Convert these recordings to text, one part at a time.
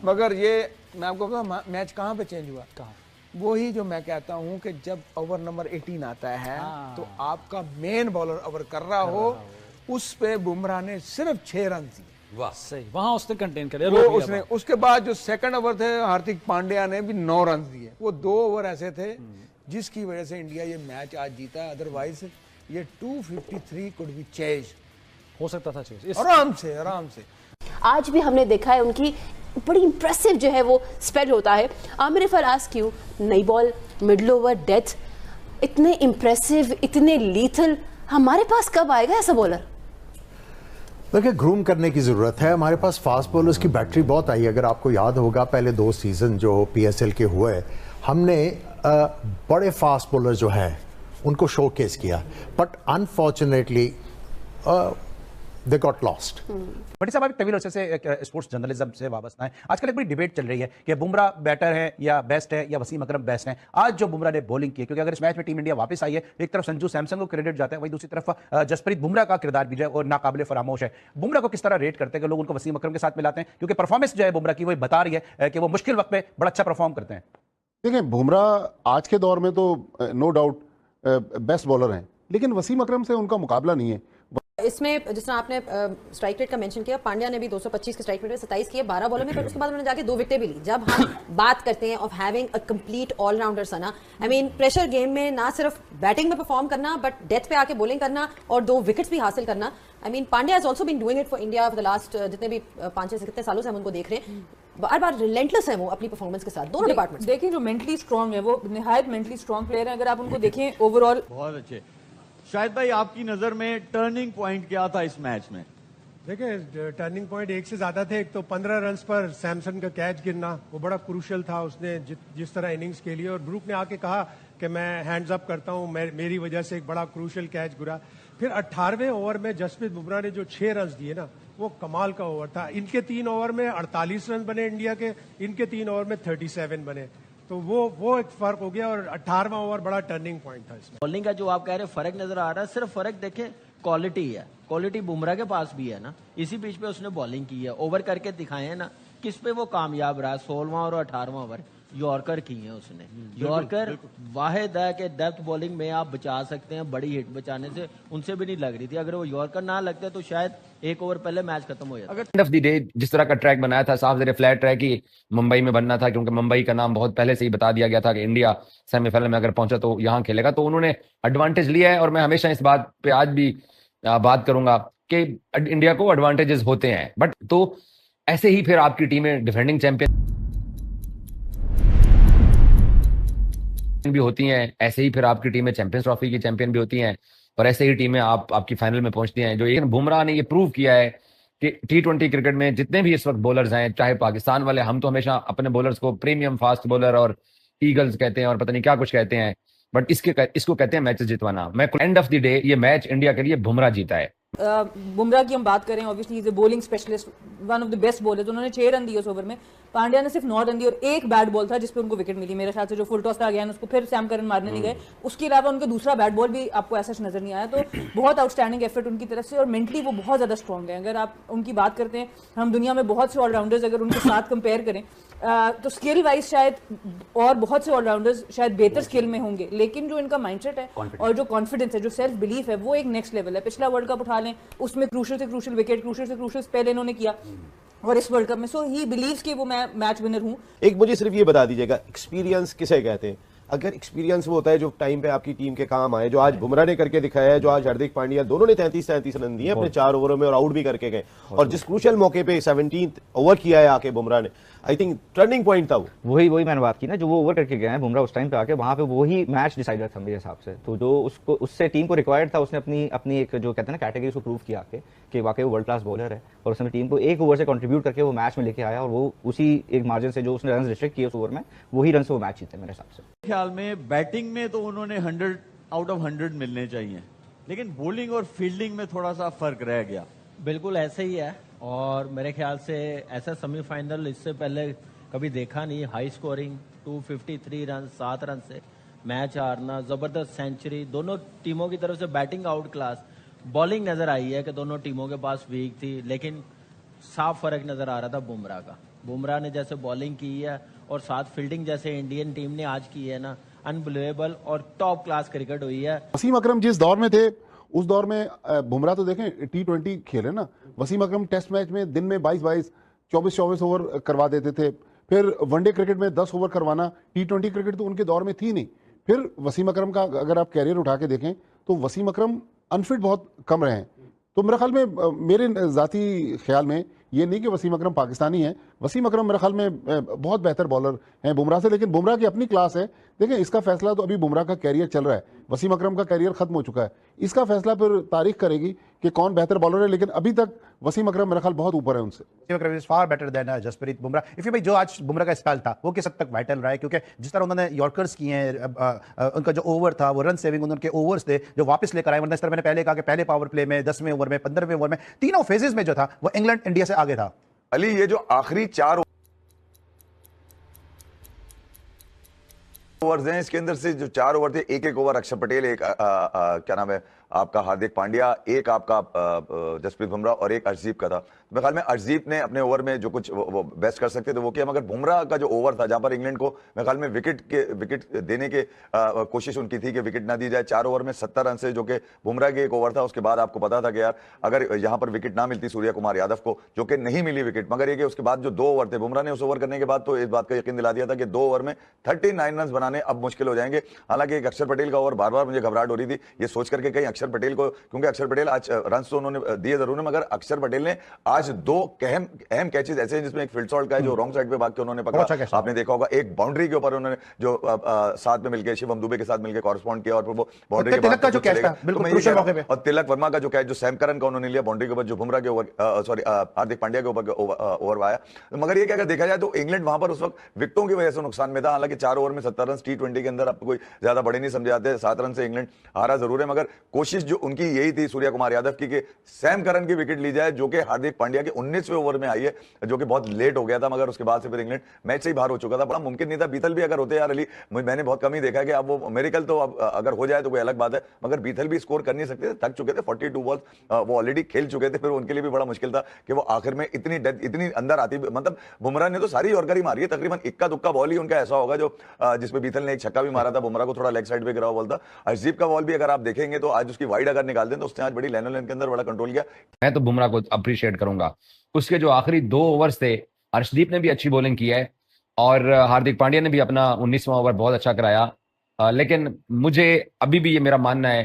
मगर ये मैं आपको बताऊं मैच कहाँ पे चेंज हुआ, कहाँ वही जो मैं कहता हूँ कि जब ओवर नंबर 18 आता है तो आपका मेन बॉलर ओवर कर रहा हो, उस पे बुमराह ने सिर्फ 6 रन दिए। वाह सही, वहां उसने कंटेन कर वो उसने उसके बाद जो second over the Hardik Pandya ने भी 9 रन दिए। वो 2 ओवर ऐसे थे जिसकी वजह से इंडिया ये मैच आज जीता, अदरवाइज ये 253 कुड बी चेज हो सकता था, चेज आराम से। आज भी हमने देखा है उनकी बड़ी इंप्रेसिव जो है वो स्पेल होता है। आमिर फराज क्यों नई बॉल मिडल ओवर डेथ इतने इंप्रेसिव इतने लीथल, हमारे पास कब आएगा ऐसा बॉलर? देखिए ग्रूम करने की ज़रूरत है। हमारे पास फास्ट बॉलर्स की बैटरी बहुत आई। अगर आपको याद होगा पहले 2 सीज़न जो PSL के हुए, हमने बड़े फास्ट बॉलर जो हैं उनको शोकेस किया, but unfortunately they got lost. But साहब, तवील अर्से से स्पोर्ट्स जर्नलिज्म से वाबस्ता है। आजकल एक बड़ी डिबेट चल रही है कि बुमराह बेटर है या बेस्ट है या वसीम अकरम बेस्ट है। आज जो बुमराह ने बॉलिंग की है, क्योंकि अगर इस मैच में टीम इंडिया वापस आई है, एक तरफ संजू सैमसन को क्रेडिट जाता है, वहीं दूसरी तरफ जसप्रीत बुमराह का किरदार भी जो है और नाकाबिले फरामोश है। बुमराह को किस तरह रेट करते हैं कि लोग उनको वसीम अकरम के साथ मिलाते हैं, क्योंकि परफॉर्मेंस जो है बुमराह की वो बता रही है कि वो मुश्किल वक्त में बड़ा अच्छा परफॉर्म करते हैं। देखिए बुमराह आज के दौर में तो नो डाउट बेस्ट बॉलर हैं, लेकिन वसीम अकरम से उनका मुकाबला नहीं है। इसमें जिस तरह आपने स्ट्राइक रेट का मेंशन किया, पांड्या ने भी 225 के स्ट्राइक रेट में 27 किए 12 बॉलों में, पर उसके बाद उन्होंने जाके 2 विकेटें भी ली। जब हम बात करते हैं of having a complete allrounder सना, आई मीन प्रेशर गेम में ना सिर्फ बैटिंग में परफॉर्म करना बट डेथ पे आके बॉलिंग करना और 2 विकेट्स भी हासिल करना। I mean Pandya has also been doing it for India for the last जितने भी 5-6 कितने सालों से हम उनको देख रहे हैं। बार बार रिलेंटलेस है वो अपनी परफॉर्मेंस के साथ दोनों डिपार्टमेंट्स। देखिए जो मेंटली स्ट्रांग है वो निहायत मेंटली स्ट्रांग प्लेयर है। अगर आप उनको देखें ओवरऑल बहुत अच्छे। शाहिद भाई, आपकी नजर में टर्निंग पॉइंट क्या था इस मैच में? देखिए टर्निंग पॉइंट एक से ज्यादा थे। एक तो 15 रन्स पर सैमसन का कैच गिरना वो बड़ा क्रूशियल था। उसने जिस तरह इनिंग्स खेली और ब्रूक ने आके कहा कि मैं हैंड्स अप करता हूं, मेरी वजह से एक बड़ा क्रूशियल कैच गिरा। फिर 18वें ओवर में जसप्रीत बुमराह ने जो 6 रन दिए ना, वो कमाल का ओवर था। इनके 3 ओवर में 48 रन बने इंडिया के, इनके 3 ओवर में 37 बने, तो वो एक फर्क हो गया। और 18वां ओवर बड़ा टर्निंग पॉइंट था इसमें। बॉलिंग का जो आप कह रहे हैं फर्क नजर आ रहा है, सिर्फ फर्क देखें क्वालिटी है। क्वालिटी बुमराह के पास भी है ना, इसी पिच पे उसने बॉलिंग की है, ओवर करके दिखाए हैं ना, किस पे वो कामयाब रहा। 16वां और 18वां ओवर यॉर्कर की है उसने। यॉर्कर वाहिद है कि डेप्थ बॉलिंग में आप बचा सकते हैं, बड़ी हिट बचाने से उनसे भी नहीं लग रही थी। अगर वो यॉर्कर ना लगते तो शायद 1 ओवर पहले मैच खत्म हो जाता। एंड ऑफ द डे जिस तरह का ट्रैक बनाया था, साफ ज़रिए फ्लैट ट्रैक ही मुंबई में बनना था, क्योंकि मुंबई का नाम बहुत पहले से ही बता दिया गया था कि इंडिया सेमीफाइनल में अगर पहुंचा तो यहाँ खेलेगा, तो उन्होंने एडवांटेज लिया है। और मैं हमेशा इस बात पे आज भी बात करूंगा कि इंडिया को एडवांटेजेस होते हैं, बट तो ऐसे ही फिर आपकी टीमें डिफेंडिंग चैंपियन भी होती हैं, ऐसे ही फिर आपकी टीमें चैंपियंस ट्रॉफी की चैंपियन भी होती हैं, और ऐसे ही टीमें आपकी फाइनल में पहुंचती हैं। जो एक बुमराह ने ये प्रूव किया है कि T20 क्रिकेट में जितने भी इस वक्त बॉलर्स हैं, चाहे पाकिस्तान वाले, हम तो हमेशा अपने बॉलर्स को प्रीमियम फास्ट बॉलर और ईगल्स कहते हैं और पता नहीं क्या कुछ कहते हैं, बट इसको कहते हैं मैचेस जितवाना। मैं एंड ऑफ द डे ये मैच इंडिया के लिए बुमराह जीता है। बुमराह की हम बात करें, obviously is a bowling specialist, one of the best bowlers. उन्होंने 6 रन दिए उस ओवर में, पांड्या ने सिर्फ 9 रन दिए और एक बैट बॉल था जिसपे उनको विकेट मिली। मेरे ख्याल से जो फुल टॉस था अगेन उसको फिर सैम करन मारने नहीं गए। उसके अलावा उनका दूसरा बैट बॉल भी आपको ऐसा नजर नहीं आया। तो बहुत आउटस्टैंडिंग एफर्ट उनकी तरफ से, और मेंटली वो बहुत ज्यादा स्ट्रॉन्ग है। अगर आप उनकी बात करते हैं, हम दुनिया में बहुत से ऑलराउंडर्स अगर उनके साथ कंपेयर करें तो स्किल वाइज शायद और बहुत से ऑलराउंडर्स शायद बेहतर स्किल में होंगे, लेकिन जो इनका माइंडसेट है और जो कॉन्फिडेंस है, जो सेल्फ बिलीफ है, वो एक नेक्स्ट लेवल है। पिछला वर्ल्ड कप उठा लें, उसमें क्रूशियल से क्रूशियल विकेट, क्रूशियल से क्रूशियल स्पेल इन्होंने किया, और इस वर्ल्ड कप में सो ही बिलीव्स कि वो मैं मैच विनर हूं। एक मुझे सिर्फ ये बता दीजिएगा, एक्सपीरियंस किसे कहते हैं? अगर एक्सपीरियंस वो होता है जो टाइम पे आपकी टीम के काम आए, जो आज बुमराह ने करके दिखाया है, जो आज हार्दिक पांड्या, दोनों ने 33 रन दिए अपने 4 ओवरों में और आउट भी करके गए, और जिस क्रूशियल मौके पे 17th ओवर किया है आके बुमराह ने, आई थिंक टर्निंग पॉइंट था वो। वही मैंने बात की ना, जो वो ओवर करके गए हैं बुमराह उस टाइम पे आके, वहां पे वही मैच डिसाइडर था मेरे हिसाब से। तो जो उसको उससे टीम को रिक्वायर्ड था, उसने अपनी एक जो कहते हैं ना कैटेगरी, उसको प्रूव किया आके कि वाकई वो वर्ल्ड क्लास बॉलर है, और उसने टीम को 1 ओवर से कंट्रीब्यूट करके वो मैच में लेके आया, और वो उसी एक मार्जिन से जो उसने रन रिस्ट्रिक्ट किए उस ओवर में, वही रन से वो मैच जीते मेरे हिसाब से। ख्याल में बैटिंग में तो उन्होंने 100 आउट ऑफ 100 मिलने चाहिए, लेकिन बॉलिंग और फील्डिंग में थोड़ा सा फर्क रह गया। बिल्कुल ऐसे ही है, और मेरे ख्याल से ऐसा सेमीफाइनल इससे पहले कभी देखा नहीं। हाई स्कोरिंग 253 रन, 7 रन से मैच हारना, जबरदस्त सेंचुरी, दोनों टीमों की तरफ से बैटिंग आउट क्लास। बॉलिंग नजर आई है कि दोनों टीमों के पास वीक थी, लेकिन साफ फर्क नजर आ रहा था बुमराह का। बुमराह ने जैसे बॉलिंग की है और साथ फील्डिंग जैसे इंडियन टीम ने आज की है ना, अनबिलीवेबल और टॉप क्लास क्रिकेट हुई है। वसीम अकरम जिस दौर में थे उस दौर में बुमराह तो देखें T20 खेले ना, वसीम अकरम टेस्ट मैच में दिन में 22-22 24-24 ओवर करवा देते थे। फिर वनडे क्रिकेट में 10 ओवर करवाना, T20 क्रिकेट तो उनके दौर में थी नहीं। फिर वसीम अकरम का अगर आप कैरियर उठा के देखें तो वसीम अकरम अनफिट बहुत कम रहे हैं। तो मेरे ख्याल में, मेरे ज़ाती ख्याल में ये नहीं कि वसीम अकरम पाकिस्तानी है, वसीम अकरम मेरे ख्याल में बहुत बेहतर बॉलर हैं बुमराह से, लेकिन बुमराह की अपनी क्लास है। देखें, इसका फैसला तो अभी बुमराह का कैरियर चल रहा है, वसीम अकरम का कैरियर खत्म हो चुका है। इसका फैसला फिर तारीख करेगी कि कौन बेहतर बॉलर है, लेकिन अभी तक वसीम अकरम मेरा ख्याल बहुत ऊपर है उनसे। Wasim Akram is far better than Jasprit Bumrah. If भाई जो आज बुमराह का स्पेल था वो किस हद तक वाइटल रहा है, क्योंकि जिस तरह उन्होंने यॉर्कर्स किए हैं, उनका जो ओवर था वो रन सेविंग उनके ओवर्स थे जो वापस लेकर आए। वरना इस तरह मैंने पहले कहा कि पहले पावर प्ले में 10वें ओवर में 15वें ओवर में तीनों फेजेस में जो था वो इंग्लैंड इंडिया से आगे था। अली, ये जो आखिरी 4 ओवर्स हैं, इसके अंदर से जो 4 ओवर थे, एक ओवर अक्षर पटेल, एक क्या नाम है आपका हार्दिक पांड्या, एक आपका जसप्रीत बुमराह और एक अर्शदीप का था। मेरे ख्याल में अर्शदीप ने अपने ओवर में जो कुछ वो बेस्ट कर सकते थे वो किया, मगर बुमराह का जो ओवर था जहां पर इंग्लैंड को मेरे ख्याल में विकेट देने के कोशिश उनकी थी कि विकेट ना दी जाए। 4 ओवर में 70 रन से, जो कि बुमराह के एक ओवर था, उसके बाद आपको पता था कि यार अगर यहां पर विकेट ना मिलती सूर्य कुमार यादव को, जो कि नहीं मिली विकेट, मगर ये कि उसके बाद जो 2 ओवर थे बुमराह ने उस ओवर करने के बाद तो इस बात का यकीन दिला दिया था कि 2 ओवर में 39 रन बनाने अब मुश्किल हो जाएंगे। हालांकि एक अक्षर पटेल का ओवर बार बार मुझे घबराहट हो रही थी ये सोच करके कहीं अक्षर पटेल को, क्योंकि अक्षर पटेल आज रन तो उन्होंने दिए जरूर है, मगर अक्षर पटेल ने आज 2 अहम कैचेस ऐसे हैं जिसमें एक फील्ड शॉट का है जो रॉन्ग साइड पे भाग के उन्होंने पकड़ा, आपने देखा होगा। एक बाउंड्री के ऊपर उन्होंने जो साथ में मिलकर शिवम दुबे के साथ मिलकर कॉरेस्पॉन्ड किया और फिर वो बाउंड्री के तिलक का जो कैच था बिल्कुल क्रूशियल मौके पे, और तिलक वर्मा का जो कैच जो सैम करन का उन्होंने लिया बाउंड्री के ऊपर, जो बुमराह के ओवर हार्दिक पांड्या के ऊपर ओवर आया। मगर ये क्या अगर देखा जाए तो इंग्लैंड वहां पर उस वक्त विकेटों की वजह से नुकसान में था। हालांकि 4 ओवर में 70 रन T20 के अंदर आपको कोई ज्यादा बड़े नहीं समझे जाते। 7 रन से इंग्लैंड हारा जरूर है, मगर कोशिश जो उनकी यही थी सूर्य कुमार यादव की कि सैम करन की विकेट ली जाए, जो कि हार्दिक पांड्या के 19वें ओवर में आई है, जो कि बहुत लेट हो गया था। मगर उसके बाद से फिर इंग्लैंड मैच से ही बाहर हो चुका था। बड़ा मुमकिन नहीं था। बीतल भी अगर होते यार अली, मैंने बहुत कम ही देखा है कि अब वो मेरिकल तो अब अगर हो जाए तो कोई अलग बात है, मगर बीतल भी स्कोर कर नहीं सकते थे, थक चुके थे। 42 बॉल्स वो ऑलरेडी खेल चुके थे, फिर उनके लिए भी बड़ा मुश्किल था कि वो आखिर में इतनी अंदर आती। मतलब बुमराह ने तो सारी यॉर्कर ही मारी है, तकरीबन इक्का दुक्का बॉल ही उनका ऐसा होगा जो जिसमें बीतल ने एक छक्का भी मारा था, बुमराह को थोड़ा लेग साइड पे गिरा बॉल था। अर्शदीप का बॉल भी अगर आप देखेंगे तो आज उसकी वाइड अगर निकाल दें तो उसने आज बड़ी लाइन के अंदर बड़ा कंट्रोल किया। मैं तो बुमराह को अप्रिशिएट करूंगा। उसके जो आखिरी 2 ओवर्स थे, अर्शदीप ने भी अच्छी बॉलिंग की है और हार्दिक पांड्या ने भी अपना 19वां ओवर बहुत अच्छा कराया। लेकिन मुझे अभी भी ये मेरा मानना है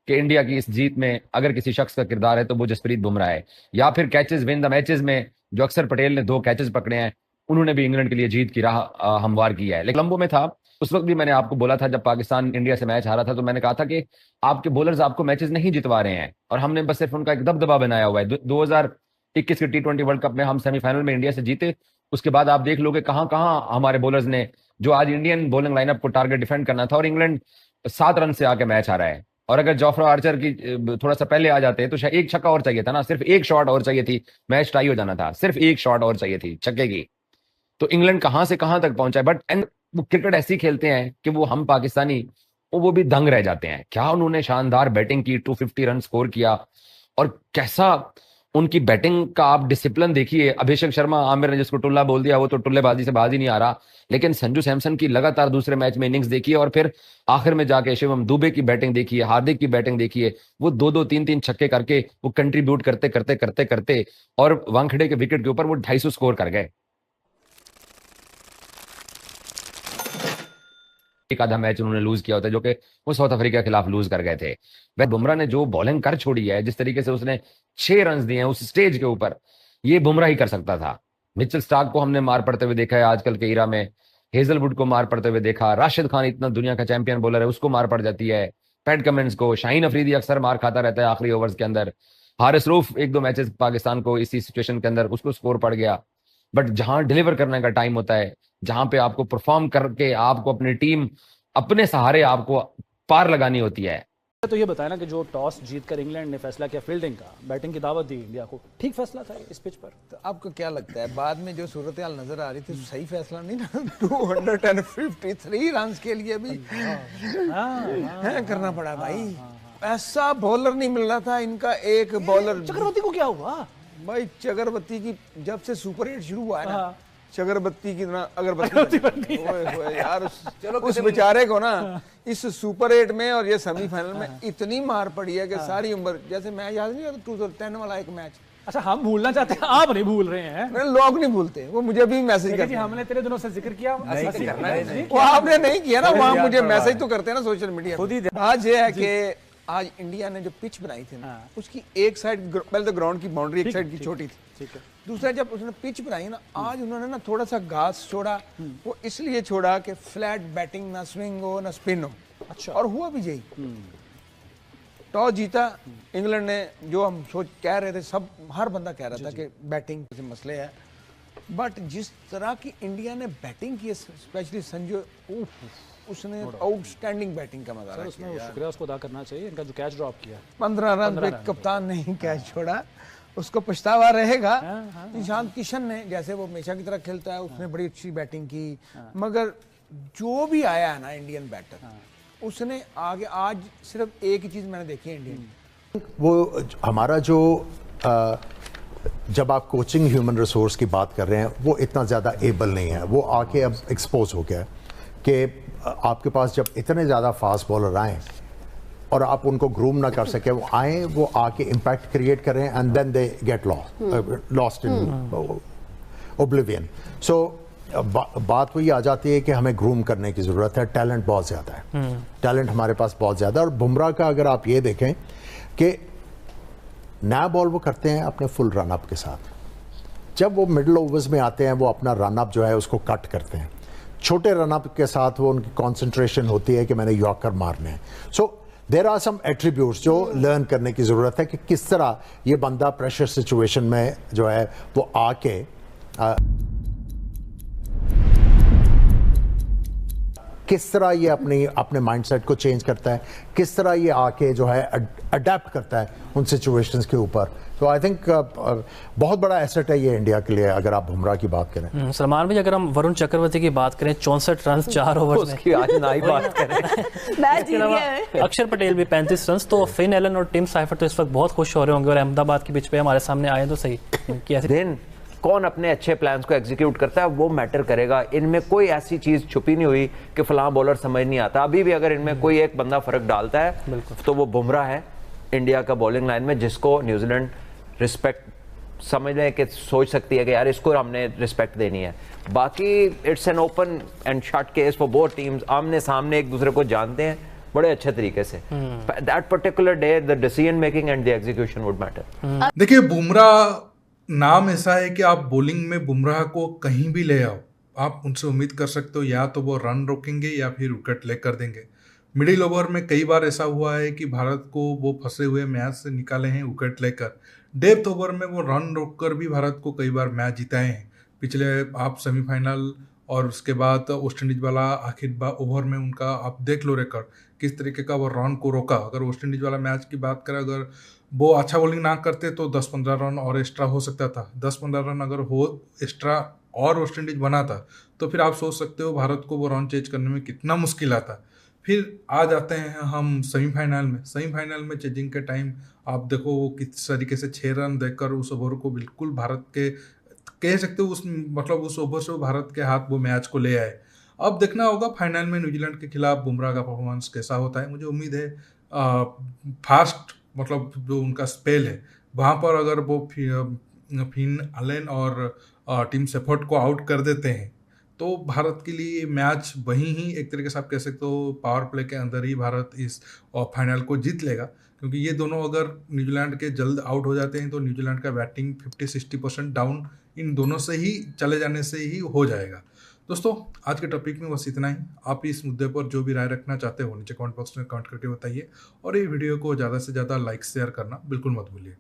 कि इंडिया की इस जीत में अगर किसी शख्स का किरदार है तो वो जसप्रीत बुमराह है, या फिर कैचेस विन द मैचेस में जो अक्षर पटेल ने 2 कैचेस पकड़े हैं, उन्होंने भी इंग्लैंड के लिए जीत की राह हमवार की है। लेकिन लंबो में था उस वक्त भी मैंने आपको बोला था, जब पाकिस्तान इंडिया से मैच हारा था, तो मैंने कहा था कि आपके बॉलर्स आपको मैचेस नहीं जितवा रहे हैं और हमने बस सिर्फ उनका एक दबदबा बनाया हुआ है। 2021 के T20 वर्ल्ड कप में हम सेमीफाइनल में इंडिया से जीते, उसके बाद आप देख लोगे कहां कहां हमारे बॉलर्स ने, जो आज इंडियन बॉलिंग लाइनअप को टारगेट डिफेंड करना था, और इंग्लैंड 7 रन से आके मैच हारा है। और अगर जोफ्रा आर्चर की थोड़ा सा पहले आ जाते तो शायद एक छक्का और चाहिए था ना, सिर्फ एक शॉट और चाहिए थी, मैच टाई हो जाना था, सिर्फ एक शॉट और चाहिए थी छक्के की। तो इंग्लैंड कहां से कहां तक पहुंचा है। बट वो क्रिकेट ऐसी खेलते हैं कि वो हम पाकिस्तानी वो भी दंग रह जाते हैं। क्या उन्होंने शानदार बैटिंग की, 250 रन स्कोर किया, और कैसा उनकी बैटिंग का आप डिसिप्लिन देखिए। अभिषेक शर्मा, आमिर ने जिसको टुल्ला बोल दिया, वो तो टुल्लेबाजी से बाज ही नहीं आ रहा, लेकिन संजू सैमसन की लगातार दूसरे मैच में इनिंग्स देखिए, और फिर आखिर में जाके शिवम दुबे की बैटिंग देखिए, हार्दिक की बैटिंग देखिए, वो 2-2 3-3 छक्के करके वो कंट्रीब्यूट करते करते करते करते और वानखेड़े के विकेट के ऊपर वो 250 स्कोर कर गए। एक आधा मैच उन्होंने लूज किया होता है, जो कि वो साउथ अफ्रीका के खिलाफ लूज कर गए थे। वह बुमराह ने जो बॉलिंग कर छोड़ी है, जिस तरीके से उसने 6 रन दिए हैं उस स्टेज के ऊपर, ये बुमराह ही कर सकता था। मिचेल स्टार्क को हमने मार पड़ते हुए देखा है आजकल के इरा में, हेजलवुड को मार पड़ते हुए देखा, राशिद खान इतना दुनिया का चैंपियन बॉलर है, उसको मार पड़ जाती है, पैट कमिंस को, शाहीन अफरीदी अक्सर मार खाता रहता है आखिरी ओवर्स के अंदर, हारिस रूफ 1-2 मैचेस पाकिस्तान को इसी सिचुएशन के अंदर उसको स्कोर पड़ गया। बट जहां डिलीवर करने का टाइम होता है, जहां पे आपको परफॉर्म करके आपको अपनी टीम अपने सहारे आपको पार लगानी होती है। तो ये बताया ना कि जो टॉस जीतकर इंग्लैंड ने फैसला किया फील्डिंग का, बैटिंग की दावत दी इंडिया को, ठीक फैसला था इस पिच पर? तो आपको क्या लगता है बाद में जो सूरत हाल नजर आ रही थी, सही फैसला नहीं ना? 253 रन के लिए भी करना पड़ा भाई। ऐसा बॉलर नहीं मिल रहा था इनका। एक बॉलर चक्रवर्ती को क्या हुआ भाई? चक्रवर्ती की जब से सुपर 8 शुरू हुआ है ना, अगरबत्ती की तरह अगरबत्ती ओए यार उस बेचारे को ना इस सुपर 8 में और ये सेमीफाइनल में इतनी मार पड़ी है कि सारी उम्र, जैसे मैं याद नहीं आता 2010 वाला एक मैच। अच्छा, हम भूलना चाहते हैं, आप नहीं भूल रहे हैं। लोग नहीं भूलते, वो मुझे भी मैसेज करते हैं। हमने तेरे दिनों से जिक्र किया, वो आपने नहीं किया ना, वहाँ मुझे मैसेज तो करते हैं ना सोशल मीडिया। आज ये है कि आज इंडिया ने जो पिच बनाई थी ना, उसकी एक साइड पहले तो ग्राउंड की बाउंड्री एक साइड की छोटी थी, दूसरा जब उसने पिच बनाई ना, आज उन्होंने ना थोड़ा सा घास छोड़ा। वो इसलिए छोड़ा कि फ्लैट बैटिंग, ना स्विंग हो ना स्पिन हो। अच्छा, और हुआ भी यही। टॉस जीता इंग्लैंड ने, जो हम कह रहे थे, सब हर बंदा कह रहा था कि बैटिंग से मसले है, बट जिस तरह की इंडिया ने बैटिंग की, स्पेशली संजू, उसने आउटस्टैंडिंग बैटिंग का मजा उसमें शुक्रिया उसको अदा करना चाहिए, इनका जो कैच ड्रॉप किया 15 रन पे कप्तान ने ही कैच छोड़ा, उसको पछतावा रहेगा। ईशान किशन ने, जैसे वो हमेशा की तरह खेलता है, उसने बड़ी अच्छी बैटिंग की, मगर जो भी आया है ना इंडियन बैटर, उसने आगे आज सिर्फ एक ही चीज मैंने देखी है इंडियन, वो हमारा जो जब आप कोचिंग ह्यूमन रिसोर्स की बात कर रहे हैं, वो इतना ज़्यादा एबल नहीं है। वो आके अब एक्सपोज हो गया कि आपके पास जब इतने ज़्यादा फास्ट बॉलर आए और आप उनको ग्रूम ना कर सके, वो आए, वो आके इम्पैक्ट क्रिएट करें and then they get lost in oblivion. So बात वही आ जाती है कि हमें ग्रूम करने की ज़रूरत है। टैलेंट बहुत ज़्यादा है, टैलेंट हमारे पास बहुत ज़्यादा है। और बुमराह का अगर आप ये देखें कि नया बॉल वो करते हैं अपने फुल रन अप के साथ, जब वो मिडिल ओवर्स में आते हैं वो अपना रन अप जो है उसको कट करते हैं, छोटे रन अप के साथ वो उनकी कंसंट्रेशन होती है कि मैंने यॉर्कर मारने हैं। So there are some attributes जो लर्न करने की ज़रूरत है कि किस तरह ये बंदा प्रेशर सिचुएशन में जो है वो आके किस तरह ये अपने माइंडसेट को चेंज करता है, किस तरह ये आके जो है अडेप्ट करता है उन सिचुएशंस के ऊपर। तो आई थिंक बहुत बड़ा एसेट है ये इंडिया के लिए, अगर आप बुमराह की बात करें। सलमान भाई, अगर हम वरुण चक्रवर्ती की बात करें, 64 रन 4 ओवर में, आज ना ही बात करें। अक्षर पटेल भी 35 रन। तो फिन एलन और टिम साइफर तो इस वक्त बहुत खुश हो रहे होंगे, और अहमदाबाद की पिच पे हमारे सामने आए तो सही। दिन कौन अपने अच्छे प्लान्स को एग्जीक्यूट करता है वो मैटर करेगा। इनमें कोई ऐसी चीज छुपी नहीं हुई कि फलां बॉलर समझ नहीं आता। अभी भी अगर इनमें कोई एक बंदा फर्क डालता है तो वो बुमराह है इंडिया का बॉलिंग लाइन में, जिसको न्यूजीलैंड रिस्पेक्ट समझने के सोच सकती है कि यार इसको हमने रिस्पेक्ट देनी है। बाकी it's an open and shot case for both teams, आमने सामने एक दूसरे को जानते हैं बड़े अच्छे तरीके से। That particular day the decision making and the execution would matter. देखिए, बुमराह नाम ऐसा है कि आप बॉलिंग में बुमराह को कहीं भी ले आओ, आप उनसे उम्मीद कर सकते हो या तो वो रन रोकेंगे या फिर विकेट लेकर देंगे। मिडिल ओवर में कई बार ऐसा हुआ है कि भारत को वो फंसे हुए मैच से निकाले हैं विकेट लेकर। डेप्थ ओवर में वो रन रोककर भी भारत को कई बार मैच जिताए हैं। पिछले आप सेमीफाइनल और उसके बाद वेस्ट इंडीज वाला आखिर ओवर में उनका आप देख लो रिकॉर्ड, किस तरीके का वो रन को रोका। अगर वेस्ट इंडीज वाला मैच की बात करें, अगर वो अच्छा बॉलिंग ना करते तो 10-15 रन और एक्स्ट्रा हो सकता था। 10-15 रन अगर हो एक्स्ट्रा और वेस्ट इंडीज बना था तो फिर आप सोच सकते हो भारत को वो रन चेज करने में कितना मुश्किल आता। फिर आ जाते हैं हम सेमीफाइनल में चेजिंग के टाइम आप देखो वो किस तरीके से 6 रन देकर उस ओवर को बिल्कुल भारत के कह सकते हो उस ओवर से भारत के हाथ वो मैच को ले आए। अब देखना होगा फाइनल में न्यूजीलैंड के खिलाफ बुमराह का परफॉर्मेंस कैसा होता है। मुझे उम्मीद है फास्ट जो उनका स्पेल है वहाँ पर अगर वो फिन एलन और टीम सेफर्ट को आउट कर देते हैं तो भारत के लिए मैच वहीं ही एक तरीके से आप कह सकते हो पावर प्ले के अंदर ही भारत इस फाइनल को जीत लेगा, क्योंकि ये दोनों अगर न्यूजीलैंड के जल्द आउट हो जाते हैं तो न्यूजीलैंड का बैटिंग 50-60% डाउन इन दोनों से ही चले जाने से ही हो जाएगा। दोस्तों, आज के टॉपिक में बस इतना ही। आप इस मुद्दे पर जो भी राय रखना चाहते हो नीचे कमेंट बॉक्स में कमेंट करके बताइए, और ये वीडियो को ज़्यादा से ज़्यादा लाइक शेयर करना बिल्कुल मत भूलिए।